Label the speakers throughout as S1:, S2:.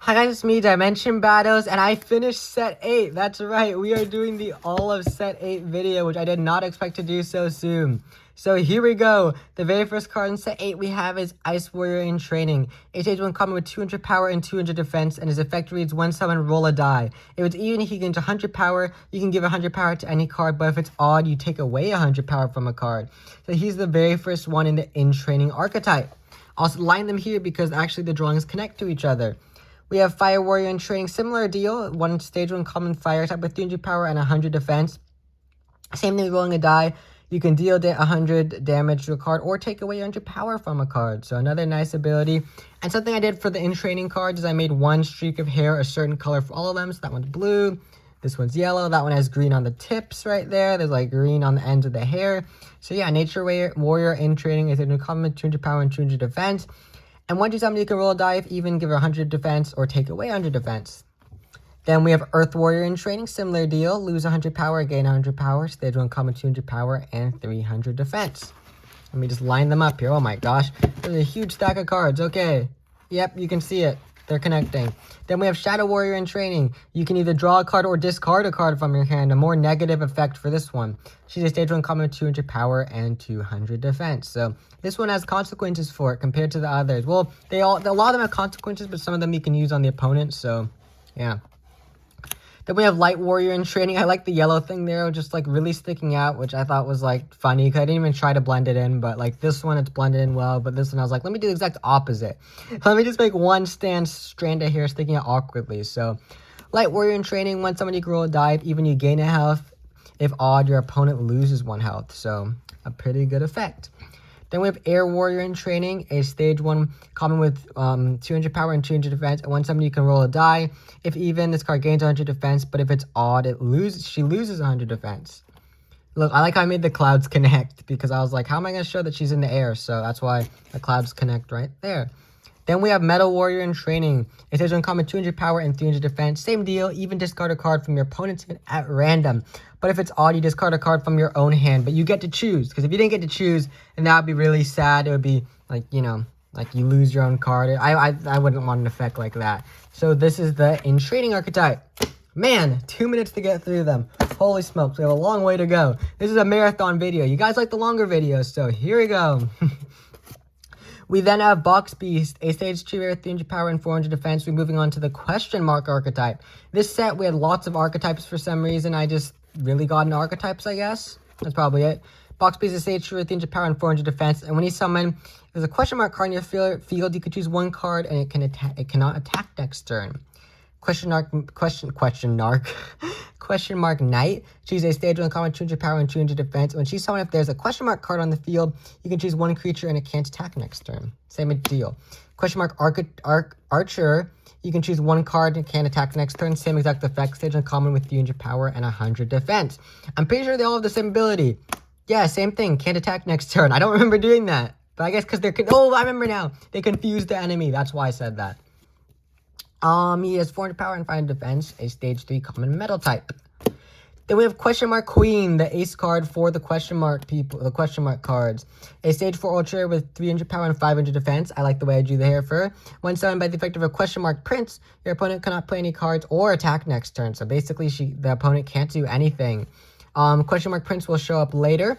S1: Hi guys, it's me, Dimension Battles, and I finished set 8. That's right, we are doing the all of set 8 video, which I did not expect to do so soon. So here we go. The very first card in set 8 we have is Ice Warrior in Training. A stage 1 common with 200 power and 200 defense, and his effect reads 1 summon, roll a die. If it's even, he gains 100 power. You can give 100 power to any card, but if it's odd, you take away 100 power from a card. So he's the very first one in the In Training archetype. Also line them here because actually the drawings connect to each other. We have Fire Warrior in Training, similar deal. One stage 1 common fire type with 300 power and 100 defense. Same thing with rolling a die. You can deal 100 damage to a card or take away 100 power from a card. So another nice ability. And something I did for the In Training cards is I made one streak of hair a certain color for all of them. So that one's blue. This one's yellow. That one has green on the tips right there. There's like green on the ends of the hair. So yeah, Nature Warrior in Training is a common 200 power and 200 defense. And once you summon, you can roll a die if even, give her 100 defense, or take away 100 defense. Then we have Earth Warrior in Training, similar deal. Lose 100 power, gain 100 power. Stage 1 common 200 power and 300 defense. Let me just line them up here. Oh my gosh. There's a huge stack of cards. Okay. Yep, you can see it. They're connecting. Then we have Shadow Warrior in Training. You can either draw a card or discard a card from your hand. A more negative effect for this one. She's a stage 1 common with 200 power and 200 defense. So this one has consequences for it compared to the others. Well, a lot of them have consequences, but some of them you can use on the opponent. So yeah. Then we have Light Warrior in Training. I like the yellow thing there, just like really sticking out, which I thought was like funny because I didn't even try to blend it in. But like this one, it's blended in well. But this one, I was like, let me do the exact opposite. Let me just make one strand of hair sticking out awkwardly. So Light Warrior in Training, when somebody can roll a die, if even you gain a health. If odd, your opponent loses 1 health. So a pretty good effect. Then we have Air Warrior in Training, a stage 1 common with 200 power and 200 defense. And when somebody you can roll a die. If even, this card gains 100 defense, but if it's odd, she loses 100 defense. Look, I like how I made the clouds connect because I was like, how am I going to show that she's in the air? So that's why the clouds connect right there. Then we have Metal Warrior in Training. A stage 1 common 200 power and 300 defense. Same deal, even discard a card from your opponent's hand at random. But if it's odd, you discard a card from your own hand. But you get to choose. Because if you didn't get to choose, then that would be really sad. It would be like, you know, like you lose your own card. I wouldn't want an effect like that. So this is the In Training archetype. Man, 2 minutes to get through them. Holy smokes, we have a long way to go. This is a marathon video. You guys like the longer videos, so here we go. We then have Box Beast, a stage 2 rare, 300 power and 400 defense. We're moving on to the question mark archetype. This set, we had lots of archetypes for some reason. I just really got into archetypes, I guess. That's probably it. Box Beast is a stage 2 rare, 300 power and 400 defense. And when you summon, if there's a question mark card in your field, you could choose one card and it cannot attack next turn. Question mark Knight. She's a stage 1 common, 200 power and 200 defense. When she's summoned, if there's a question mark card on the field, you can choose one creature and it can't attack next turn. Same deal. Question mark Archer. You can choose one card and can't attack next turn. Same exact effect. Stage 1 common with 300 power and 100 defense. I'm pretty sure they all have the same ability. Yeah, same thing. Can't attack next turn. I don't remember doing that. But I guess because oh, I remember now. They confused the enemy. That's why I said that. He has 400 power and 500 defense, a stage 3 common metal type. Then we have Question Mark Queen, the ace card for the question mark cards. A stage 4 ultra with 300 power and 500 defense. I like the way I drew the hair fur. When summoned by the effect of a question mark prince, your opponent cannot play any cards or attack next turn. So basically, the opponent can't do anything. Question mark prince will show up later.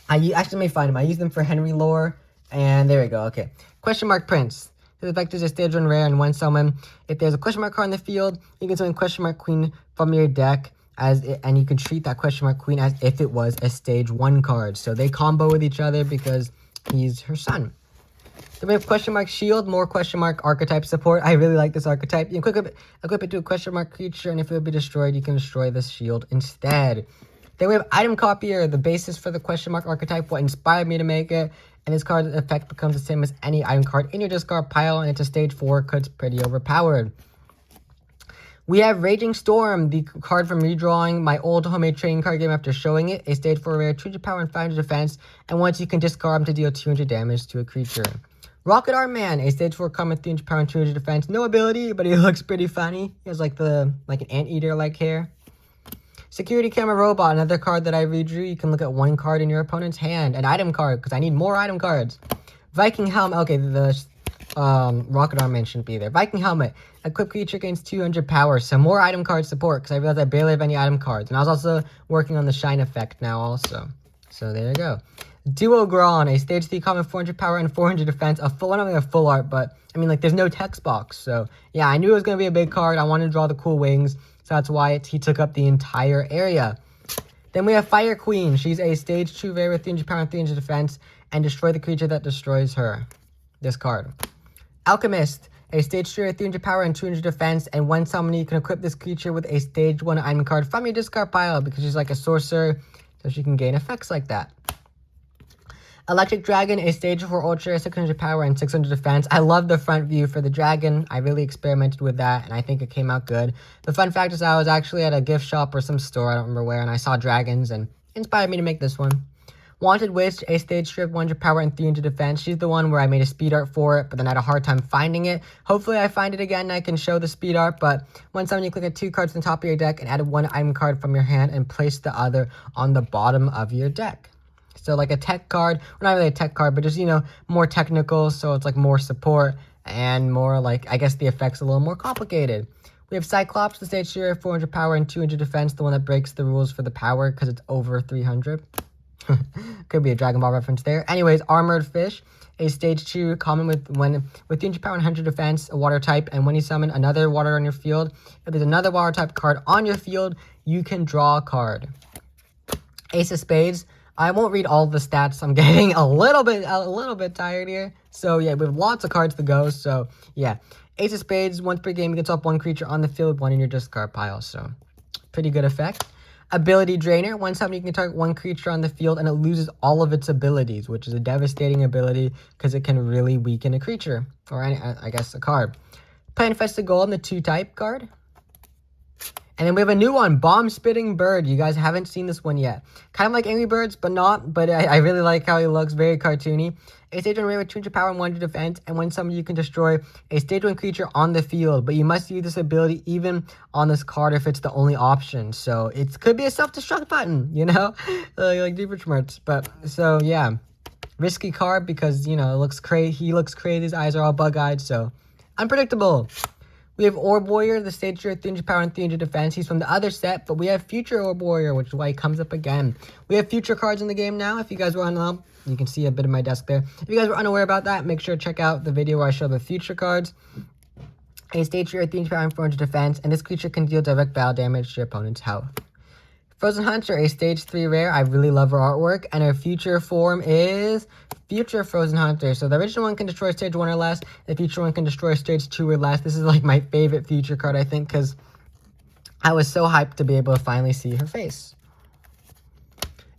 S1: I actually may find him. I use them for Henry lore, and there we go. Okay, question mark prince. The effect is a stage 1 rare, and when summoned, if there's a question mark card in the field, you can summon question mark queen from your deck, and you can treat that question mark queen as if it was a stage 1 card. So they combo with each other because he's her son. Then we have question mark shield, more question mark archetype support. I really like this archetype. You can equip it to a question mark creature, and if it would be destroyed, you can destroy this shield instead. Then we have Item Copier, the basis for the question mark archetype, what inspired me to make it. And this card's effect becomes the same as any item card in your discard pile, and it's a stage 4 because it's pretty overpowered. We have Raging Storm, the card from redrawing my old homemade trading card game after showing it. A stage 4 rare, 200 power and 500 defense, and once you can discard him to deal 200 damage to a creature. Rocket Arm Man, a stage 4 common, 300 power and 200 defense. No ability, but he looks pretty funny. He has like an anteater-like hair. Security Camera Robot, another card that I redrew. You can look at one card in your opponent's hand. An item card, because I need more item cards. Viking Helm, okay, the Rocket Armament shouldn't be there. Viking Helmet. Equipped creature gains 200 power. So more item card support, because I realized I barely have any item cards. And I was also working on the Shine effect now also. So there you go. Duo Gron, a stage 3 common, 400 power and 400 defense. A full, I don't think a full art, but I mean, like, there's no text box. So yeah, I knew it was going to be a big card. I wanted to draw the cool wings. So that's why he took up the entire area. Then we have Fire Queen. She's a stage 2 rare with 300 power and 300 defense. And destroy the creature that destroys her. This card. Alchemist. A stage 3 with 300 power and 200 defense. And when summoned, you can equip this creature with a stage 1 item card from your discard pile. Because she's like a sorcerer. So she can gain effects like that. Electric Dragon, a stage 4 ultra, 600 power and 600 defense. I love the front view for the dragon. I really experimented with that, and I think it came out good. The fun fact is I was actually at a gift shop or some store, I don't remember where, and I saw dragons, and it inspired me to make this one. Wanted Witch, a stage strip, 100 power and 300 defense. She's the one where I made a speed art for it, but then I had a hard time finding it. Hopefully I find it again and I can show the speed art, but when summoned, you click at 2 cards on the top of your deck and add 1 item card from your hand and place the other on the bottom of your deck. So like a tech card, well, not really a tech card, but just, you know, more technical. So it's like more support and more like, I guess the effect's a little more complicated. We have Cyclops, the stage 3, 400 power and 200 defense, the one that breaks the rules for the power because it's over 300. Could be a Dragon Ball reference there. Anyways, Armored Fish, a stage 2 common with 300 power and 100 defense, a water type, and when you summon another water on your field, if there's another water type card on your field, you can draw a card. Ace of Spades. I won't read all the stats. I'm getting a little bit tired here. So yeah, we have lots of cards to go. So yeah, Ace of Spades, once per game, you can top 1 creature on the field, 1 in your discard pile. So pretty good effect. Ability Drainer. One time you can target 1 creature on the field and it loses all of its abilities, which is a devastating ability because it can really weaken a creature or any, I guess a card. Planfested Golem, the 2-type card. And then we have a new one, Bomb Spitting Bird. You guys haven't seen this one yet. Kind of like Angry Birds, but not. But I really like how he looks, very cartoony. A stage 1 rare with 200 power and 100 defense. And when summoned, you can destroy a stage 1 creature on the field. But you must use this ability even on this card if it's the only option. So it could be a self-destruct button, you know? Like Deeper Schmertz. But so yeah, risky card because, you know, it looks crazy. He looks crazy. His eyes are all bug-eyed. So unpredictable. We have Orb Warrior, the stage 3, 300 power and 300 defense. He's from the other set, but we have Future Orb Warrior, which is why he comes up again. We have future cards in the game now. If you guys were unaware, you can see a bit of my desk there. If you guys were unaware about that, make sure to check out the video where I show the future cards. A stage 3, 300 power and 400 defense, and this creature can deal direct battle damage to your opponent's health. Frozen Hunter, a stage 3 rare. I really love her artwork, and her future form is Future Frozen Hunter. So the original one can destroy stage 1 or less. The future one can destroy stage 2 or less. This is like my favorite future card, I think, because I was so hyped to be able to finally see her face.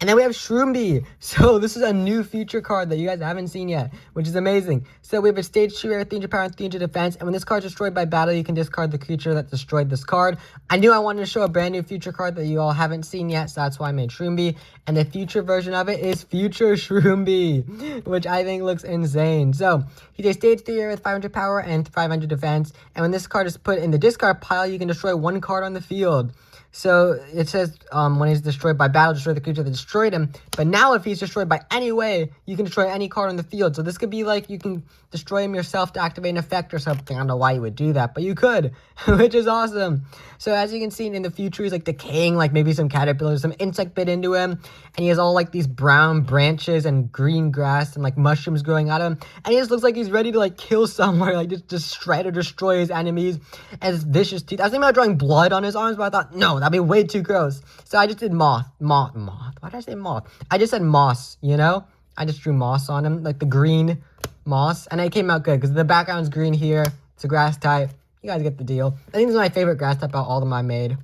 S1: And then we have Shroomby. So this is a new future card that you guys haven't seen yet, which is amazing. So we have a stage 2 rare, 300 power and 300 defense. And when this card is destroyed by battle, you can discard the creature that destroyed this card. I knew I wanted to show a brand new future card that you all haven't seen yet, so that's why I made Shroomby. And the future version of it is Future Shroomby, which I think looks insane. So he's a stage 3 rare with 500 power and 500 defense. And when this card is put in the discard pile, you can destroy 1 card on the field. So it says when he's destroyed by battle, destroy the creature that destroyed him. But now if he's destroyed by any way, you can destroy any card on the field. So this could be like you can destroy him yourself to activate an effect or something. I don't know why you would do that, but you could, which is awesome. So as you can see in the future, he's like decaying, like maybe some caterpillar, some insect bit into him. And he has all like these brown branches and green grass and like mushrooms growing out of him. And he just looks like he's ready to like kill someone, like just shred or destroy his enemies. And his vicious teeth. I was thinking about drawing blood on his arms, but I thought, no, that'd be way too gross. So I just did moth. Why did I say moth? I just said moss, you know? I just drew moss on him, like the green moss. And it came out good because the background's green here. It's a grass type. You guys get the deal. I think this is my favorite grass type out of all of them I made.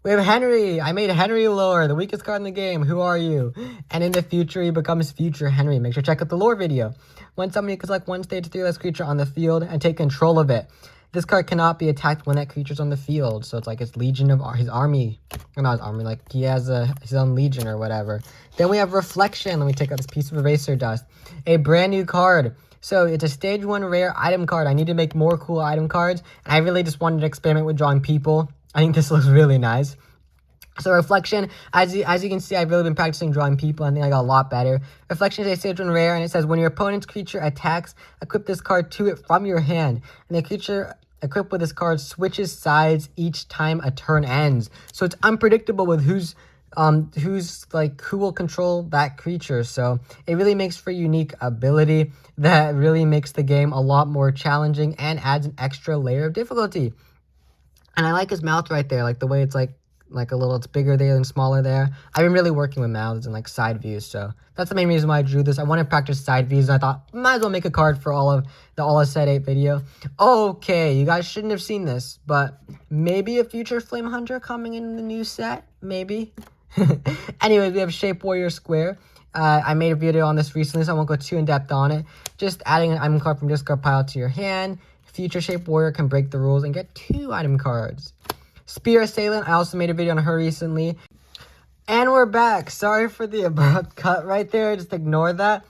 S1: We have Henry. I made Henry lore, the weakest card in the game. Who are you? And in the future, he becomes Future Henry. Make sure to check out the lore video. When somebody can select 1 stage 3 less creature on the field and take control of it. This card cannot be attacked when that creature's on the field. So it's like his legion of his army. Or not his army, like he has his own legion or whatever. Then we have Reflection. Let me take out this piece of eraser dust. A brand new card. So it's a stage 1 rare item card. I need to make more cool item cards. And I really just wanted to experiment with drawing people. I think this looks really nice. So Reflection, as you can see, I've really been practicing drawing people. I think I got a lot better. Reflection is a stage 1 rare, and it says when your opponent's creature attacks, equip this card to it from your hand. And the creature equipped with this card switches sides each time a turn ends. So it's unpredictable with who will control that creature. So it really makes for a unique ability that really makes the game a lot more challenging and adds an extra layer of difficulty. And I like his mouth right there, like the way it's like a little, it's bigger there and smaller there. I've been really working with mouths and like side views, so that's the main reason why I drew this. I want to practice side views, and I thought might as well make a card for all of set 8 video. Okay, you guys shouldn't have seen this, but maybe a future Flame Hunter coming in the new set, maybe. Anyways, we have Shape Warrior Square. I made a video on this recently, so I won't go too in depth on it. Just adding an item card from discard pile to your hand. Future Shape Warrior can break the rules and get 2 item cards. Spear Assailant, I also made a video on her recently. And we're back. Sorry for the abrupt cut right there. Just ignore that.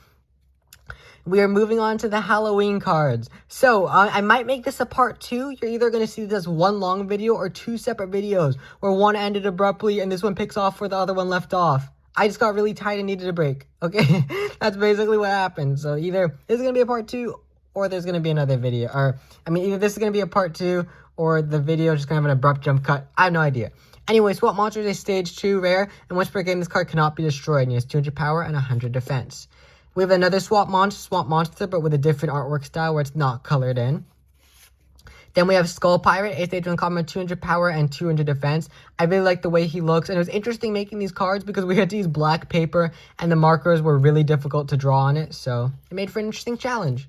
S1: We are moving on to the Halloween cards. So, I might make this a part 2. You're either going to see this as one long video or 2 separate videos where one ended abruptly and this one picks off where the other one left off. I just got really tight and needed a break. Okay? That's basically what happened. So, either this is going to be a part 2 or there's going to be another video. Or, I mean, either this is going to be a part 2 or the video is just going to have an abrupt jump cut. I have no idea. Anyway, Swap Monster is a stage 2 rare, and once per game, this card cannot be destroyed, and he has 200 power and 100 defense. We have another Swap Monster, but with a different artwork style where it's not colored in. Then we have Skull Pirate, a stage 1 common, 200 power and 200 defense. I really like the way he looks, and it was interesting making these cards because we had to use black paper, and the markers were really difficult to draw on it, so it made for an interesting challenge.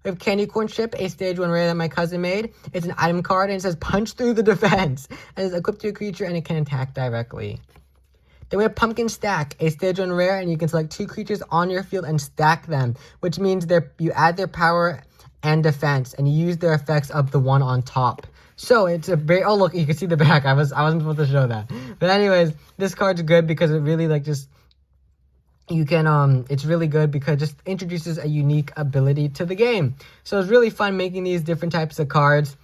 S1: We have Candy Corn Ship, a stage 1 rare that my cousin made. It's an item card, and it says punch through the defense. And it's equipped to a creature, and it can attack directly. Then we have Pumpkin Stack, a stage 1 rare, and you can select 2 creatures on your field and stack them, which means you add their power and defense, and you use their effects of the one on top. So it's a very, oh look, you can see the back. I wasn't supposed to show that. But anyways, this card's good because it really you can, it's really good because it just introduces a unique ability to the game. So it's really fun making these different types of cards.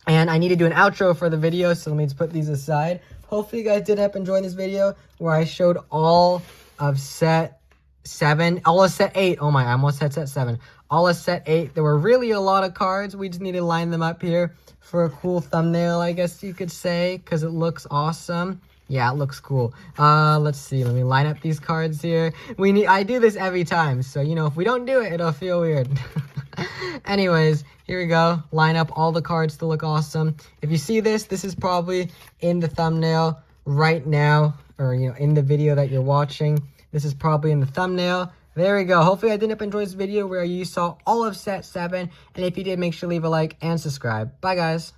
S1: And I need to do an outro for the video, so let me just put these aside. Hopefully you guys did end up enjoying this video where I showed all of set 7, all of set 8. Oh my, I almost said set 7. All of set 8. There were really a lot of cards. We just need to line them up here for a cool thumbnail, I guess you could say, because it looks awesome. Yeah, it looks cool. Let's see. Let me line up these cards here. I do this every time, so, you know, if we don't do it, it'll feel weird. Anyways, here we go. Line up all the cards to look awesome. If you see this is probably in the thumbnail right now, or, you know, in the video that you're watching. This is probably in the thumbnail. There we go. Hopefully I did enjoy this video where you saw all of set 7. And if you did, make sure to leave a like and subscribe. Bye, guys.